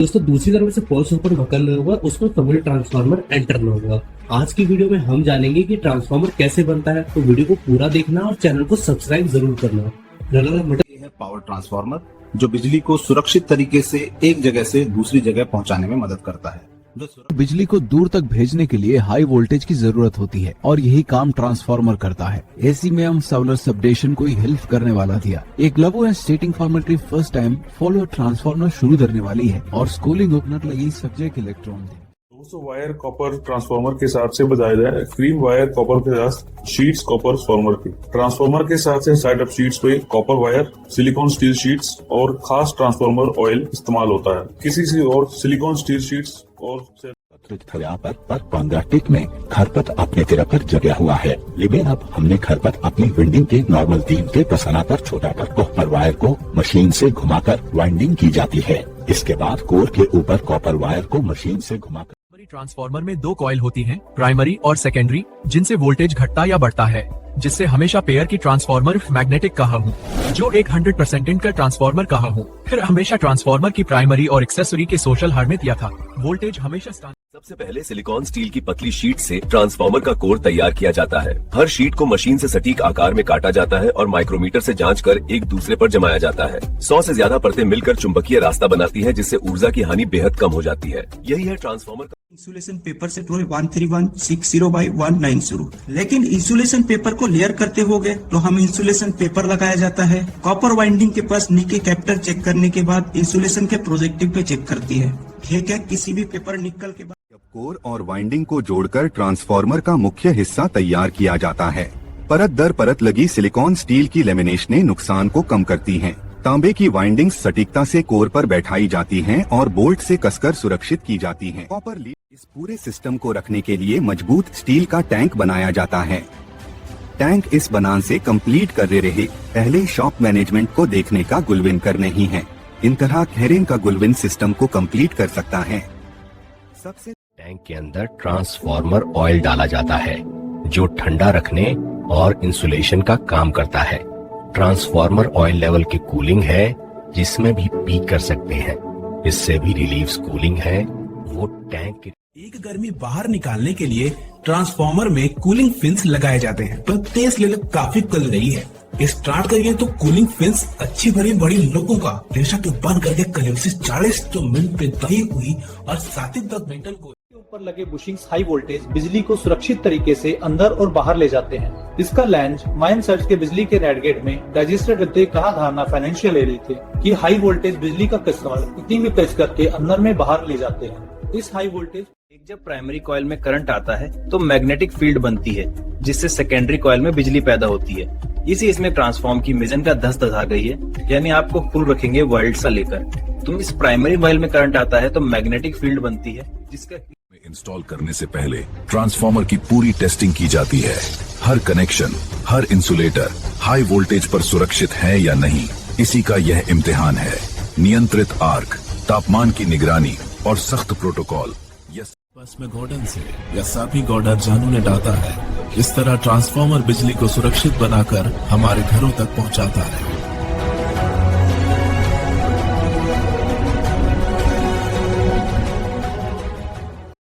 दोस्तों दूसरी तरफ से पोल्स ऊपर ढकना होगा, उसमें कभी ट्रांसफार्मर एंटर ना होगा। आज की वीडियो में हम जानेंगे कि ट्रांसफार्मर कैसे बनता है, तो वीडियो को पूरा देखना और चैनल को सब्सक्राइब जरूर करना। ये है पावर ट्रांसफार्मर जो बिजली को सुरक्षित तरीके से एक जगह से दूसरी जगह पहुंचाने में मदद करता है। बिजली को दूर तक भेजने के लिए हाई वोल्टेज की जरूरत होती है और यही काम ट्रांसफार्मर करता है। ऐसी में हम सोलर सबस्टेशन को हेल्प करने वाला दिया। एक लघु एंड स्टेटिंग फार्मर की फर्स्ट टाइम फॉलो ट्रांसफार्मर शुरू करने वाली है और स्कूलिंग ओपनर लगी subject electron 200 wire copper transformer के साथ से बजाया जाए क्रीम वायर कॉपर के साथ शीट्स कॉपर फॉर्मर की। ट्रांसफार्मर के साथ से साइड अप शीट्स पे copper wire, silicon steel sheets और खास ट्रांसफार्मर ऑयल इस्तेमाल होता है। किसी से और सिलिकॉन स्टील शीट्स और पर 15 टिक में खरपत अपने तेरा पर जगह हुआ है, लेकिन अब हमने खरपत अपनी विंडिंग के नॉर्मल तीन के प्रसना पर छोटा पर कॉपर वायर को मशीन से घुमाकर वाइंडिंग की जाती है। इसके बाद कोर के ऊपर कॉपर वायर को मशीन से घुमाकर ट्रांसफार्मर में दो कॉइल होती हैं, प्राइमरी और सेकेंडरी, जिनसे वोल्टेज घटता या बढ़ता है, जिससे हमेशा पेयर की ट्रांसफार्मर मैग्नेटिक कहा हूँ, जो एक 100% का ट्रांसफार्मर कहा हूँ। फिर हमेशा ट्रांसफार्मर की प्राइमरी और एक्सेसरी के सोशल हर में दिया था। वोल्टेज हमेशा सबसे पहले सिलिकॉन स्टील की पतली शीट से ट्रांसफार्मर का कोर तैयार किया जाता है। हर शीट को मशीन से सटीक आकार में काटा जाता है और माइक्रोमीटर से जांच कर एक दूसरे पर जमाया जाता है। 100 से ज्यादा परतें मिलकर चुंबकीय रास्ता बनाती है, जिससे ऊर्जा की हानि बेहद कम हो जाती है। यही है ट्रांसफार्मर का इंसुलेशन पेपर से 13160/190। लेकिन इंसुलेशन पेपर को लेयर करते हो गए तो हम इंसुलेशन पेपर लगाया जाता है। कॉपर वाइंडिंग के पास निके कैप्टर चेक करने के बाद इंसुलेशन के प्रोजेक्टिव पे चेक करती है। ठीक है, किसी भी पेपर निकल के बाद कोर और वाइंडिंग को जोड़कर ट्रांसफार्मर का मुख्य हिस्सा तैयार किया जाता है। परत दर परत लगी सिलिकॉन स्टील की लेमिनेशनें नुकसान को कम करती हैं। तांबे की वाइंडिंग्स सटीकता से कोर पर बैठाई जाती हैं और बोल्ट से कसकर सुरक्षित की जाती हैं। कॉपर लीड इस पूरे सिस्टम को रखने के लिए मजबूत स्टील का टैंक बनाया जाता है। टैंक इस बनान से कंप्लीट कर रहे पहले शॉप मैनेजमेंट को देखने का गुलविन कर नहीं है। इन तरह खेरेन का गुलविन सिस्टम को कंप्लीट कर सकता है। सबसे टैंक के अंदर ट्रांसफार्मर ऑयल डाला जाता है, जो ठंडा रखने और इंसुलेशन का काम करता है। ट्रांसफार्मर ऑयल लेवल की कूलिंग है, जिसमें भी पीक कर सकते हैं। इससे भी रिलीफ कूलिंग है। वो टैंक की एक गर्मी बाहर निकालने के लिए ट्रांसफार्मर में कूलिंग फिन्स लगाए जाते हैं। पर तेज लेवल काफी कल रही है, स्टार्ट करिए तो कूलिंग फिन्स अच्छी भरी बड़ी लोगों का प्रेशर के बंद करके करीब से 40 मिनट पे दही हुई और 7-10 मिनट को ऊपर लगे बुशिंग्स हाई वोल्टेज बिजली को सुरक्षित तरीके से अंदर और बाहर ले जाते हैं। इसका लैंज माइन सर्च के बिजली के रेडगेट में रजिस्टर करते कहा धारणा फाइनेंशियल एरिया थे कि हाई वोल्टेज बिजली का कस्टमर इतनी भी प्रेस करके अंदर में बाहर ले जाते हैं। इस हाई वोल्टेज जब प्राइमरी कॉइल में करंट आता है तो मैग्नेटिक फील्ड बनती है, जिससे सेकेंडरी कॉइल में बिजली पैदा होती है। इसी इसमें ट्रांसफॉर्म की मिशन का धस आ गई है, यानी आपको फुल रखेंगे वर्ल्ड सा लेकर। तुम इस प्राइमरी कॉइल में करंट आता है तो मैग्नेटिक फील्ड बनती है, जिसका इंस्टॉल करने से पहले ट्रांसफार्मर की पूरी टेस्टिंग की जाती है। हर कनेक्शन, हर इंसुलेटर हाई वोल्टेज पर सुरक्षित है या नहीं, इसी का यह इम्तिहान है। नियंत्रित आर्क, तापमान की निगरानी और सख्त प्रोटोकॉल। बस में गॉर्डन से या सापी गॉर्डर जानू ने डाटा है। इस तरह ट्रांसफार्मर बिजली को सुरक्षित बनाकर हमारे घरों तक पहुंचाता है।